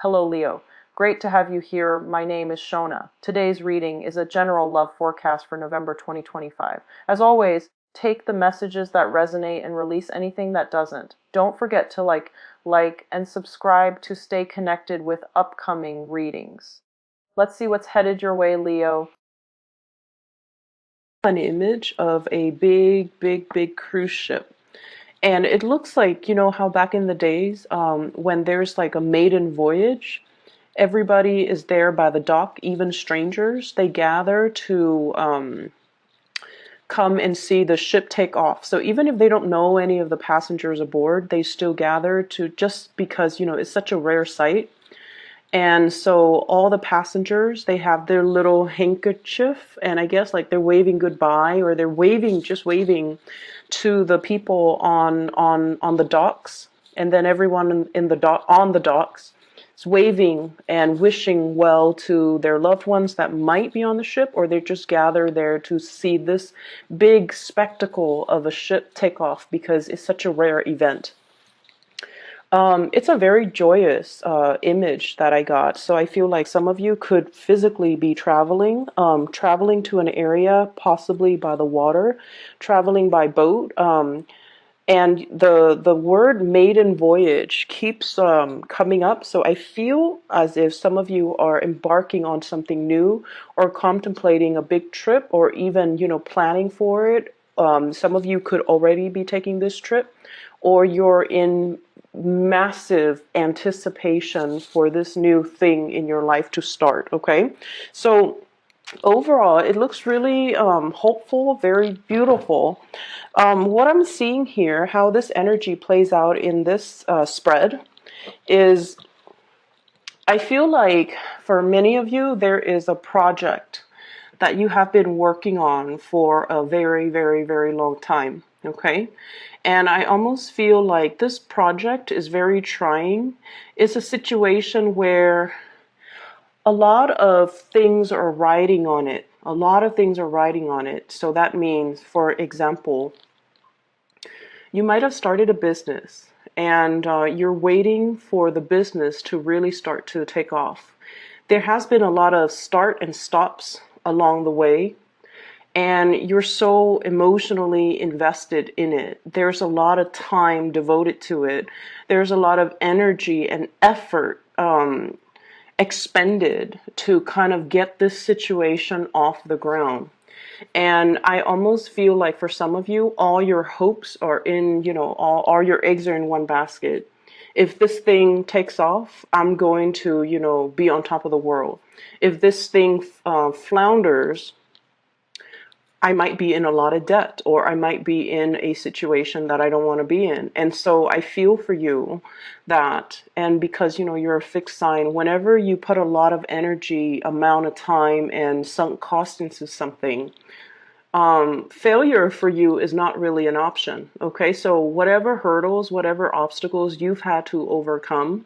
Hello, Leo. Great to have you here. My name is Shona. Today's reading is a general love forecast for November 2025. As always, take the messages that resonate and release anything that doesn't. Don't forget to like, and subscribe to stay connected with upcoming readings. Let's see what's headed your way, Leo. An image of a big cruise ship. And it looks like, you know, how back in the days, when there's like a maiden voyage, everybody is there by the dock, even strangers. They gather to come and see the ship take off. So even if they don't know any of the passengers aboard, they still gather to, just because, you know, it's such a rare sight. And so all the passengers, they have their little handkerchief, and I guess like they're waving goodbye, or they're waving, just waving to the people on the docks. And then everyone in the dock, on the docks, is waving and wishing well to their loved ones that might be on the ship, or they just gather there to see this big spectacle of a ship take off because it's such a rare event. It's a very joyous image that I got. So I feel like some of you could physically be traveling, traveling to an area, possibly by the water, traveling by boat. And the word maiden voyage keeps coming up. So I feel as if some of you are embarking on something new, or contemplating a big trip, or even, you know, planning for it. Some of you could already be taking this trip, or you're in massive anticipation for this new thing in your life to start. Okay, so overall it looks really hopeful, very beautiful. What I'm seeing here, how this energy plays out in this spread, is I feel like for many of you there is a project that you have been working on for a very long time. Okay, and I almost feel like this project is very trying. It's a situation where a lot of things are riding on it. A lot of things are riding on it. So that means, for example, you might have started a business, and you're waiting for the business to really start to take off. There has been a lot of start and stops along the way, and you're so emotionally invested in it. There's a lot of time devoted to it. There's a lot of energy and effort expended to kind of get this situation off the ground. And I almost feel like for some of you, all your hopes are in, you know, all your eggs are in one basket. If this thing takes off, I'm going to, you know, be on top of the world. If this thing flounders, I might be in a lot of debt, or I might be in a situation that I don't want to be in. And so I feel for you that, and because, you know, you're a fixed sign, whenever you put a lot of energy, amount of time, and sunk cost into something, failure for you is not really an option. Okay, so whatever hurdles, whatever obstacles you've had to overcome,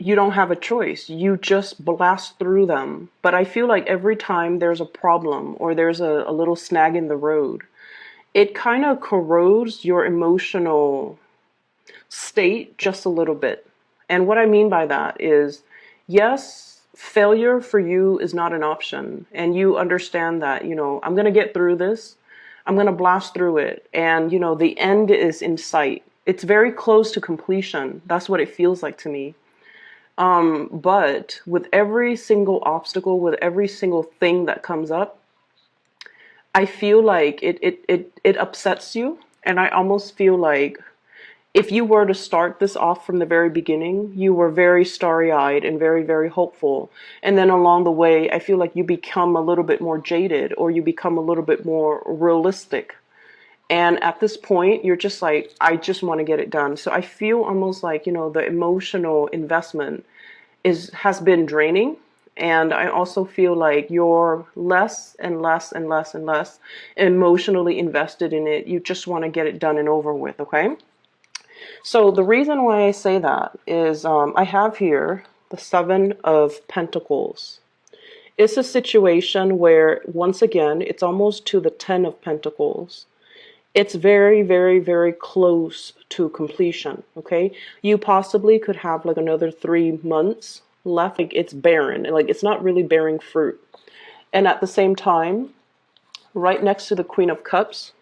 you don't have a choice. You just blast through them. But I feel like every time there's a problem, or there's a little snag in the road, it kind of corrodes your emotional state just a little bit. And what I mean by that is, yes, failure for you is not an option. And you understand that, you know, I'm going to get through this. I'm going to blast through it. And, you know, the end is in sight. It's very close to completion. That's what it feels like to me. But with every single obstacle, with every single thing that comes up, I feel like it upsets you. And I almost feel like if you were to start this off from the very beginning, you were very starry-eyed and very hopeful. And then along the way, I feel like you become a little bit more jaded, or you become a little bit more realistic. And at this point, you're just like, I just want to get it done. So I feel almost like, you know, the emotional investment has been draining. And I also feel like you're less and less emotionally invested in it. You just want to get it done and over with, okay? So the reason why I say that is I have here the Seven of Pentacles. It's a situation where, once again, it's almost to the Ten of Pentacles. It's very, very, very close to completion. Okay. You possibly could have like another 3 months left. Like it's barren. Like it's not really bearing fruit. And at the same time, right next to the Queen of Cups,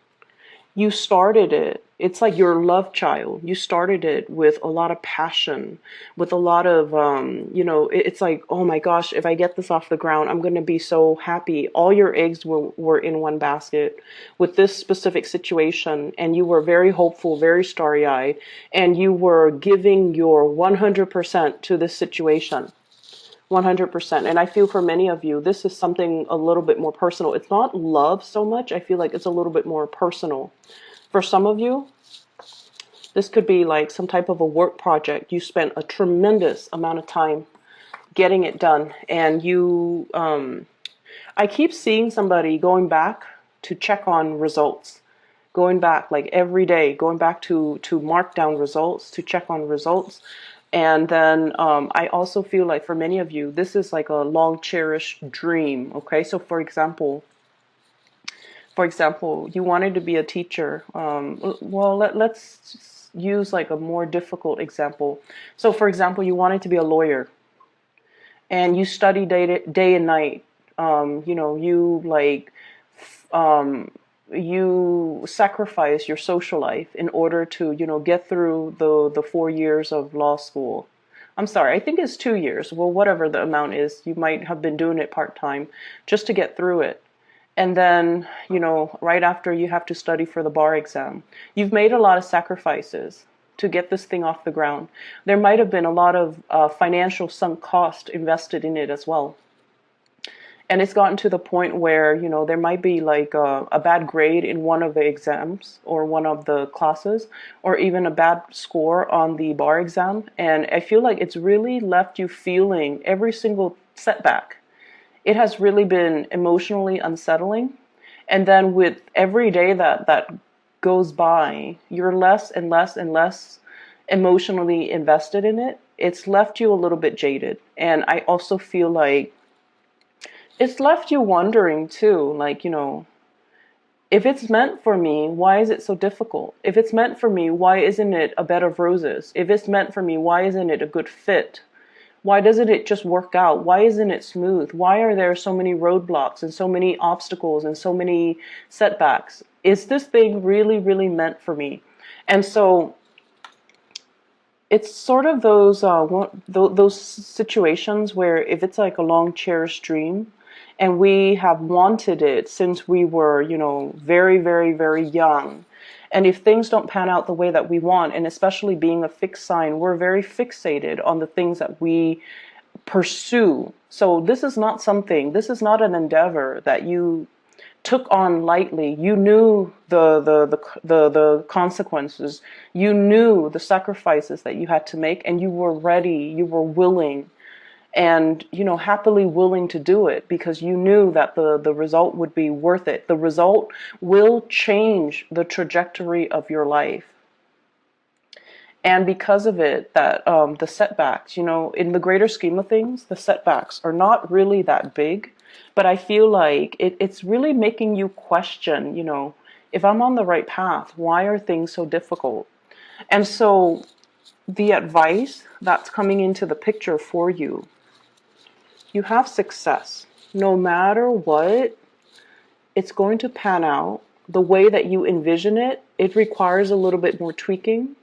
you started it. It's like your love child. You started it with a lot of passion, with a lot of, it's like, oh my gosh, if I get this off the ground, I'm going to be so happy. All your eggs were in one basket with this specific situation, and you were very hopeful, very starry eyed, and you were giving your 100% to this situation. 100%. And I feel for many of you, this is something a little bit more personal. It's not love so much. I feel like it's a little bit more personal. For some of you, this could be like some type of a work project. You spent a tremendous amount of time getting it done. And I keep seeing somebody going back to check on results, going back like every day, going back to mark down results, to check on results. And then I also feel like for many of you, this is like a long cherished dream. Okay, so for example, you wanted to be a teacher. Well, let's use like a more difficult example. So, for example, you wanted to be a lawyer, and you study day and night. You like you sacrifice your social life in order to get through the 4 years of law school. I'm sorry, I think it's 2 years. Well, whatever the amount is, you might have been doing it part time just to get through it. And then, right after you have to study for the bar exam. You've made a lot of sacrifices to get this thing off the ground. There might have been a lot of financial sunk cost invested in it as well. And it's gotten to the point where, there might be like a bad grade in one of the exams or one of the classes, or even a bad score on the bar exam. And I feel like it's really left you feeling every single setback. It has really been emotionally unsettling. And then with every day that goes by, you're less and less and less emotionally invested in it. It's left you a little bit jaded. And I also feel like it's left you wondering too, like, if it's meant for me, why is it so difficult? If it's meant for me, why isn't it a bed of roses? If it's meant for me, why isn't it a good fit? Why doesn't it just work out? Why isn't it smooth? Why are there so many roadblocks and so many obstacles and so many setbacks? Is this thing really, really meant for me? And so it's sort of those situations where if it's like a long cherished dream, and we have wanted it since we were, very, very, very young. And if things don't pan out the way that we want, and especially being a fixed sign, we're very fixated on the things that we pursue. So this is not an endeavor that you took on lightly. You knew the consequences. You knew the sacrifices that you had to make, and you were ready, you were willing, and happily willing to do it because you knew that the result would be worth it. The result will change the trajectory of your life. And because of it, that the setbacks, in the greater scheme of things, the setbacks are not really that big. But I feel like it's really making you question, if I'm on the right path, why are things so difficult? And so the advice that's coming into the picture for you, you have success. No matter what, it's going to pan out the way that you envision it. It requires a little bit more tweaking,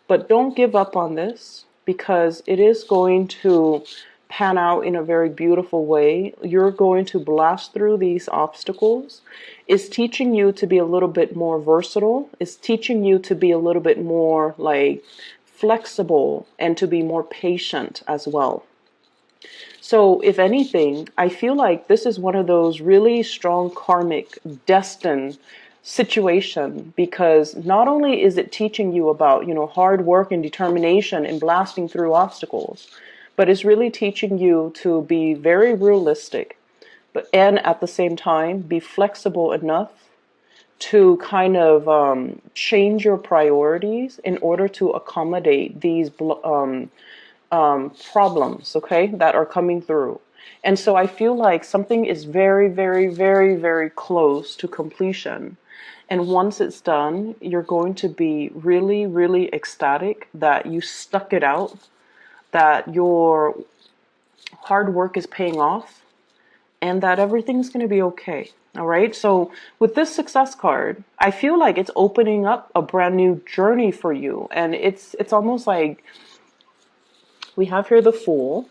but don't give up on this because it is going to pan out in a very beautiful way. You're going to blast through these obstacles. It's teaching you to be a little bit more versatile. It's teaching you to be a little bit more like flexible and to be more patient as well. So if anything, I feel like this is one of those really strong karmic destined situation because not only is it teaching you about, hard work and determination and blasting through obstacles, but it's really teaching you to be very realistic, and at the same time, be flexible enough to kind of change your priorities in order to accommodate these problems, okay, that are coming through. And so I feel like something is very, very, very, very close to completion. And once it's done, you're going to be really, really ecstatic that you stuck it out, that your hard work is paying off, and that everything's going to be okay. All right. So with this success card, I feel like it's opening up a brand new journey for you. And it's almost like we have here the Fool,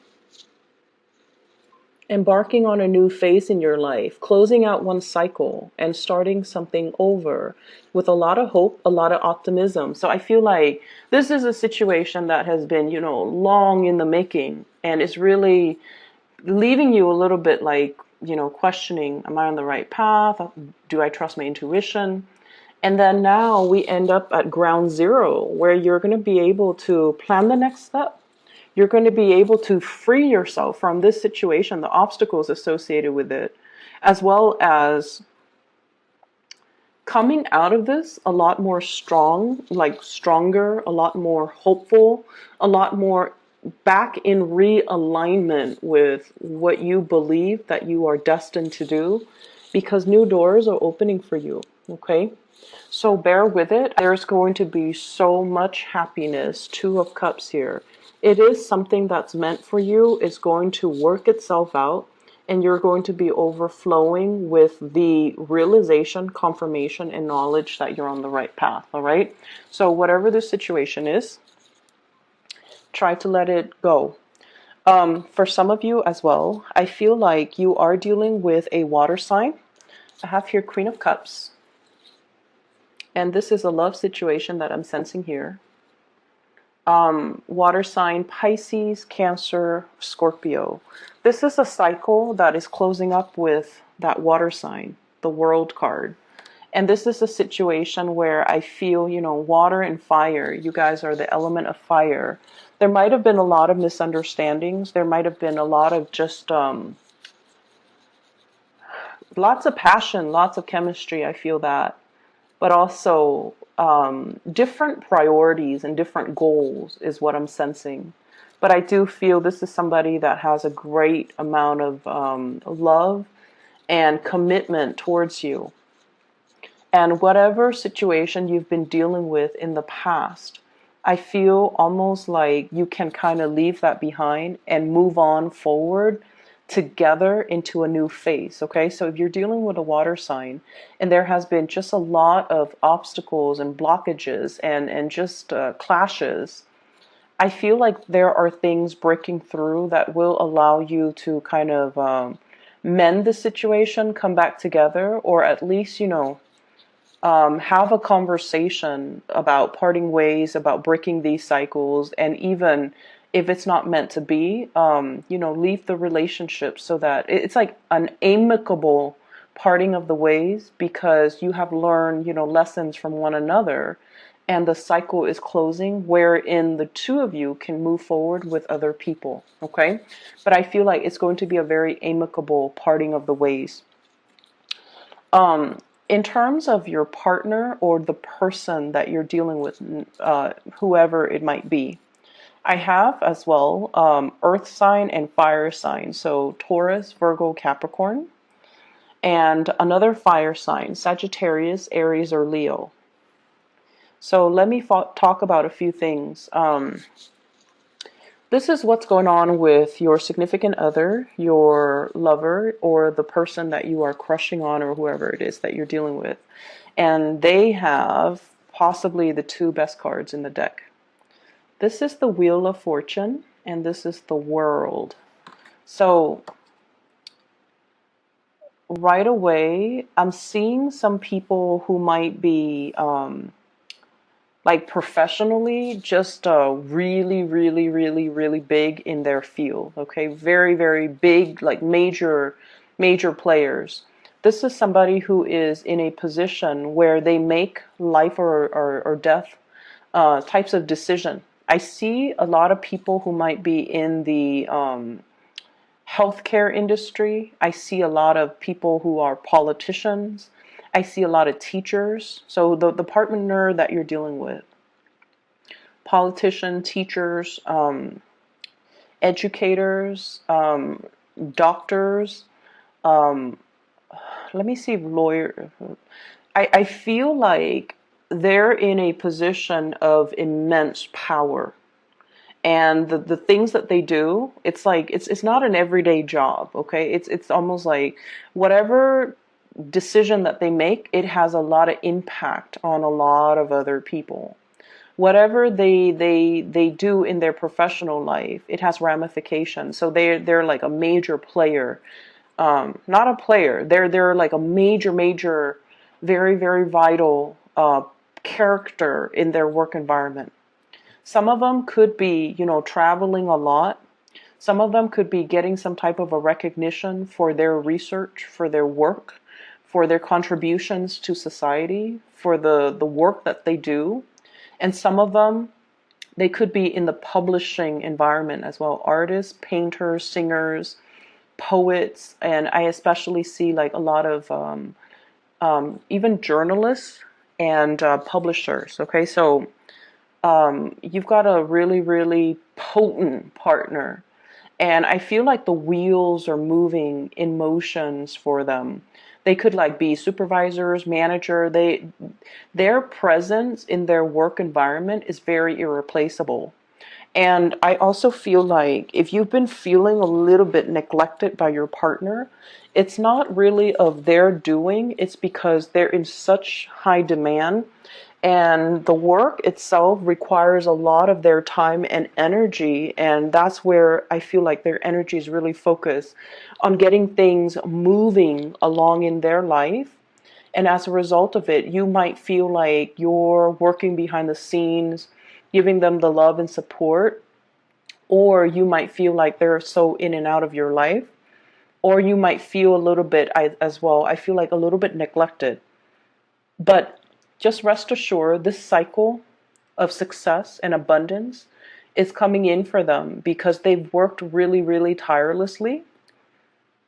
embarking on a new phase in your life, closing out one cycle and starting something over with a lot of hope, a lot of optimism. So I feel like this is a situation that has been, long in the making, and it's really leaving you a little bit like, questioning, am I on the right path? Do I trust my intuition? And then now we end up at ground zero, where you're going to be able to plan the next step. You're going to be able to free yourself from this situation, the obstacles associated with it, as well as coming out of this a lot more stronger, a lot more hopeful, a lot more back in realignment with what you believe that you are destined to do, because new doors are opening for you. Okay? So bear with it. There's going to be so much happiness. Two of Cups here. It is something that's meant for you. It's going to work itself out, and you're going to be overflowing with the realization, confirmation, and knowledge that you're on the right path. All right? So whatever the situation is, try to let it go. For some of you as well, I feel like you are dealing with a water sign. I have here Queen of Cups. And this is a love situation that I'm sensing here. Water sign, Pisces, Cancer, Scorpio. This is a cycle that is closing up with that water sign, the World card. And this is a situation where I feel, water and fire, you guys are the element of fire. There might have been a lot of misunderstandings. There might have been a lot of just lots of passion, lots of chemistry. I feel that. But also different priorities and different goals is what I'm sensing. But I do feel this is somebody that has a great amount of love and commitment towards you. And whatever situation you've been dealing with in the past, I feel almost like you can kind of leave that behind and move on forward together into a new phase. Okay, so if you're dealing with a water sign and there has been just a lot of obstacles and blockages and just clashes, I feel like there are things breaking through that will allow you to kind of mend the situation, come back together, or at least, have a conversation about parting ways, about breaking these cycles, and even if it's not meant to be, leave the relationship so that it's like an amicable parting of the ways, because you have learned, lessons from one another, and the cycle is closing wherein the two of you can move forward with other people. Okay? But I feel like it's going to be a very amicable parting of the ways. In terms of your partner or the person that you're dealing with, whoever it might be, I have as well earth sign and fire sign. So Taurus, Virgo, Capricorn. And another fire sign, Sagittarius, Aries, or Leo. So let me talk about a few things. This is what's going on with your significant other, your lover, or the person that you are crushing on, or whoever it is that you're dealing with. And they have possibly the two best cards in the deck. This is the Wheel of Fortune, and this is the World. So right away, I'm seeing some people who might be like professionally just really, really, really, really big in their field. Okay, very, very big, like major players. This is somebody who is in a position where they make life or death types of decision. I see a lot of people who might be in the healthcare industry. I see a lot of people who are politicians. I see a lot of teachers. So the partner that you're dealing with, politician, teachers, educators, doctors, let me see, lawyer. I feel like they're in a position of immense power. And the things that they do, it's like it's not an everyday job, okay? It's almost like whatever decision that they make, it has a lot of impact on a lot of other people. Whatever they do in their professional life, it has ramifications. So they're like a major player, not a player. They're like a major, very very vital character in their work environment. Some of them could be, traveling a lot. Some of them could be getting some type of a recognition for their research, for their work, for their contributions to society, for the work that they do. And some of them, they could be in the publishing environment as well. Artists, painters, singers, poets, and I especially see like a lot of even journalists and publishers. Okay, so you've got a really, really potent partner. And I feel like the wheels are moving in motions for them. They could like be supervisors, manager. Their presence in their work environment is very irreplaceable. And I also feel like if you've been feeling a little bit neglected by your partner, it's not really of their doing. It's because they're in such high demand, and the work itself requires a lot of their time and energy. And that's where I feel like their energy is really focused on getting things moving along in their life. And as a result of it, you might feel like you're working behind the scenes, giving them the love and support, or you might feel like they're so in and out of your life, or you might feel a little bit, as well, I feel like a little bit neglected. But just rest assured, this cycle of success and abundance is coming in for them because they've worked really, really tirelessly,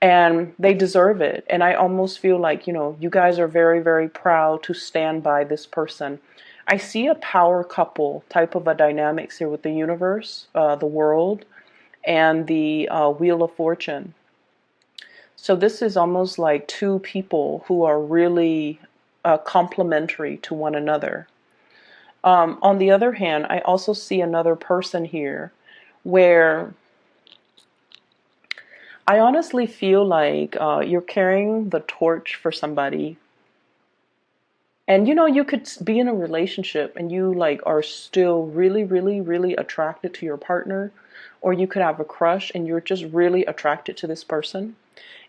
and they deserve it. And I almost feel like, you guys are very, very proud to stand by this person. I see a power couple type of a dynamics here with the universe, the world, and the Wheel of Fortune. So this is almost like two people who are really complementary to one another. On the other hand, I also see another person here where I honestly feel like you're carrying the torch for somebody. And you could be in a relationship and you like are still really, really, really attracted to your partner, or you could have a crush and you're just really attracted to this person.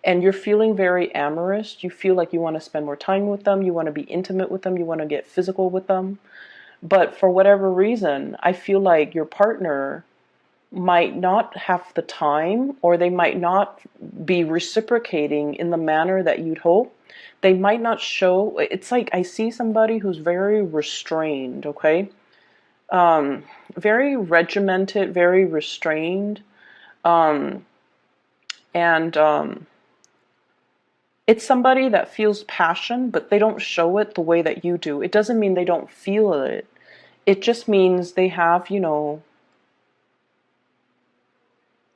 And you're feeling very amorous. You feel like you want to spend more time with them, you want to be intimate with them, you want to get physical with them. But for whatever reason, I feel like your partner might not have the time, or they might not be reciprocating in the manner that you'd hope. They might not show. It's like I see somebody who's very restrained, okay? Very regimented, very restrained. Um, and It's somebody that feels passion, but they don't show it the way that you do. It doesn't mean they don't feel it. It just means they have,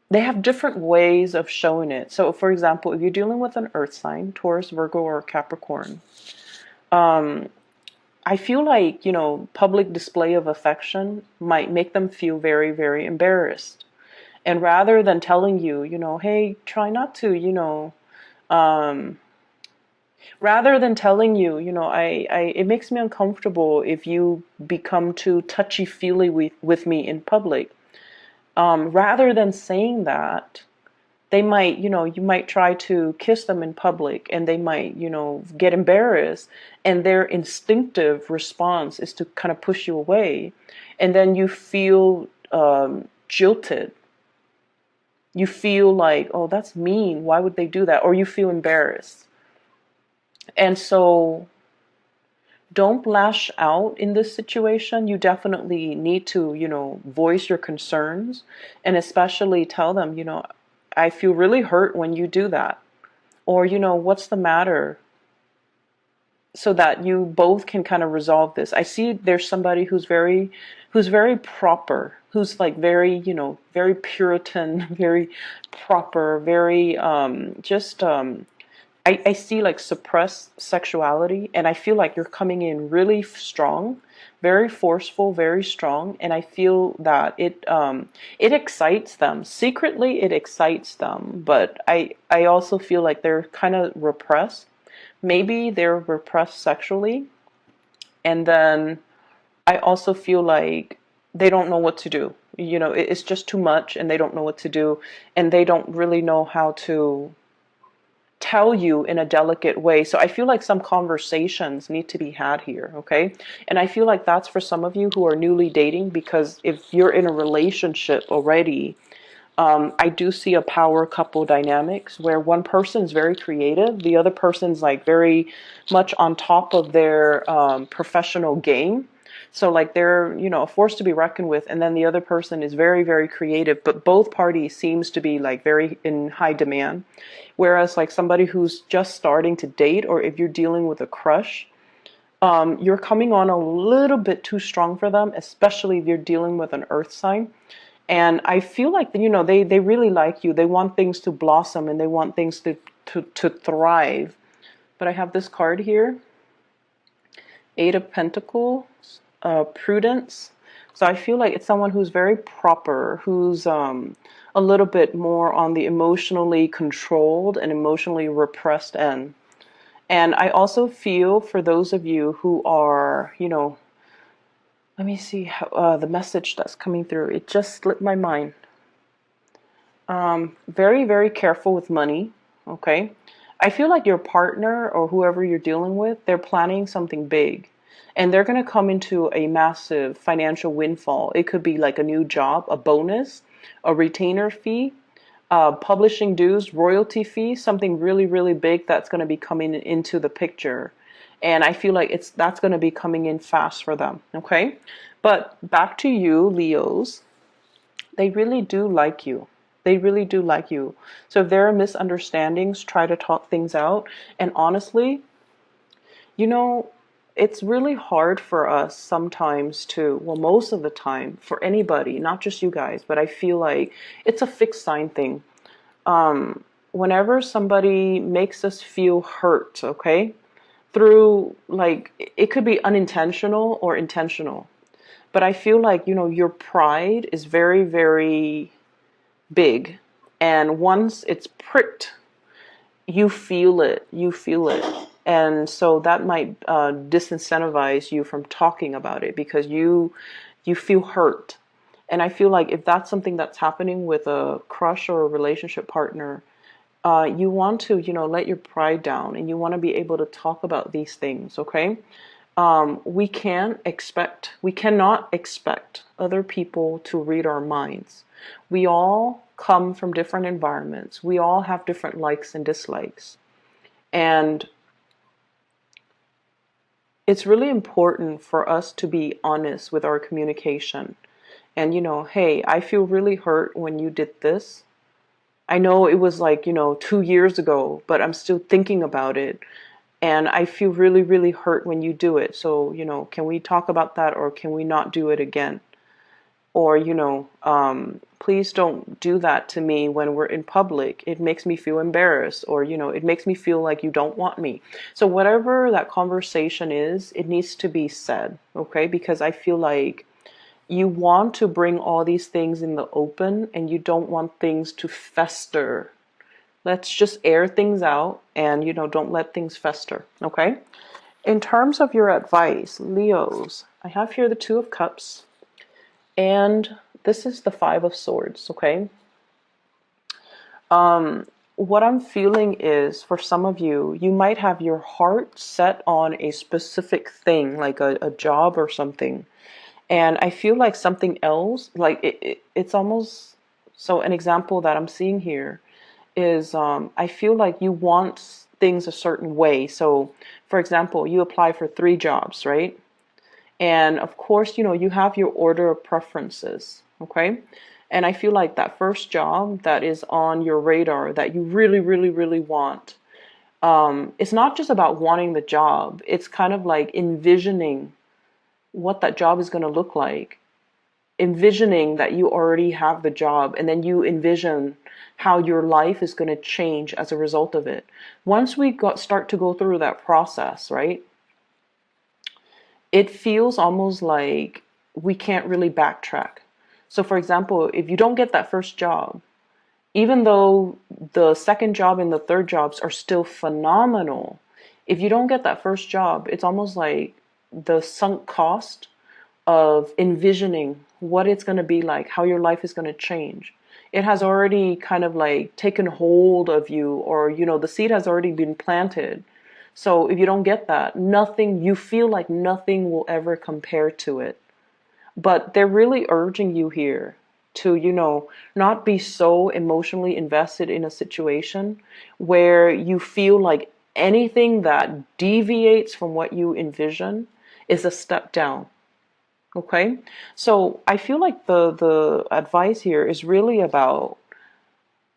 they have different ways of showing it. So, for example, if you're dealing with an earth sign, Taurus, Virgo, or Capricorn, I feel like, public display of affection might make them feel very, very embarrassed. And rather than telling you, hey, try not to, rather than telling you, it makes me uncomfortable if you become too touchy-feely with me in public. Rather than saying that, they might, you might try to kiss them in public and they might, get embarrassed, and their instinctive response is to kind of push you away. And then you feel jilted. You feel like, oh, that's mean. Why would they do that? Or you feel embarrassed. And so don't lash out in this situation. You definitely need to, voice your concerns, and especially tell them, I feel really hurt when you do that. Or, what's the matter? So that you both can kind of resolve this. I see there's somebody who's very proper, who's like very, very Puritan, very proper, very just I see like suppressed sexuality, and I feel like you're coming in really strong, very forceful, very strong, and I feel that it excites them. Secretly it excites them, but I also feel like they're kind of repressed. Maybe they're repressed sexually, and then I also feel like they don't know what to do. You know, it's just too much and they don't know what to do, and they don't really know how to tell you in a delicate way. So I feel like some conversations need to be had here, okay? And I feel like that's for some of you who are newly dating, because if you're in a relationship already, I do see a power couple dynamics where one person's very creative, the other person's like very much on top of their professional game. So like they're, you know, a force to be reckoned with, and then the other person is very, very creative, but both parties seems to be like very in high demand. Whereas like somebody who's just starting to date, or if you're dealing with a crush, you're coming on a little bit too strong for them, especially if you're dealing with an earth sign. And I feel like, you know, they really like you. They want things to blossom and they want things to thrive. But I have this card here, Eight of Pentacles, Prudence. So I feel like it's someone who's very proper, who's a little bit more on the emotionally controlled and emotionally repressed end. And I also feel for those of you who are, you know, let me see how, the message that's coming through. It just slipped my mind. Very, very careful with money. Okay. I feel like your partner or whoever you're dealing with, they're planning something big, and they're going to come into a massive financial windfall. It could be like a new job, a bonus, a retainer fee, publishing dues, royalty fee, something really, really big that's going to be coming into the picture. And I feel like that's going to be coming in fast for them. Okay. But back to you, Leos. They really do like you. They really do like you. So if there are misunderstandings, try to talk things out. And honestly, you know, it's really hard for us sometimes to, well, most of the time, for anybody, not just you guys, but I feel like it's a fixed sign thing. Whenever somebody makes us feel hurt, okay, through like, it could be unintentional or intentional. But I feel like, you know, your pride is very, very big, and once it's pricked, you feel it, and so that might disincentivize you from talking about it, because you feel hurt. And I feel like if that's something that's happening with a crush or a relationship partner, you want to, you know, let your pride down, and you want to be able to talk about these things, okay? We cannot expect other people to read our minds. We all come from different environments. We all have different likes and dislikes. And it's really important for us to be honest with our communication. And, you know, hey, I feel really hurt when you did this. I know it was like, you know, 2 years ago, but I'm still thinking about it. And I feel really, really hurt when you do it. So, you know, can we talk about that, or can we not do it again? Or, you know, please don't do that to me when we're in public. It makes me feel embarrassed, or, you know, it makes me feel like you don't want me. So whatever that conversation is, it needs to be said, okay? Because I feel like you want to bring all these things in the open, and you don't want things to fester. Let's just air things out, and, you know, don't let things fester, okay? In terms of your advice, Leos, I have here the Two of Cups, and this is the Five of Swords, okay? What I'm feeling is, for some of you, you might have your heart set on a specific thing, like a job or something. And I feel like something else, like it's almost, so an example that I'm seeing here is I feel like you want things a certain way. So, for example, you apply for 3 jobs, right? And of course, you know, you have your order of preferences, okay? And I feel like that first job that is on your radar that you really, really, really want, it's not just about wanting the job. It's kind of like envisioning what that job is going to look like. envisioning that you already have the job, and then you envision how your life is going to change as a result of it. Once we start to go through that process, right, it feels almost like we can't really backtrack. So for example, if you don't get that first job, even though the second job and the third jobs are still phenomenal, if you don't get that first job, it's almost like the sunk cost of envisioning what it's going to be like, how your life is going to change. It has already kind of like taken hold of you, or, the seed has already been planted. So if you don't get that, nothing, you feel like nothing will ever compare to it. But they're really urging you here to, not be so emotionally invested in a situation where you feel like anything that deviates from what you envision is a step down. Okay? So I feel like the advice here is really about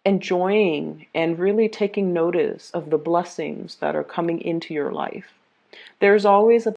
enjoying and really taking notice of the blessings that are coming into your life. There's always a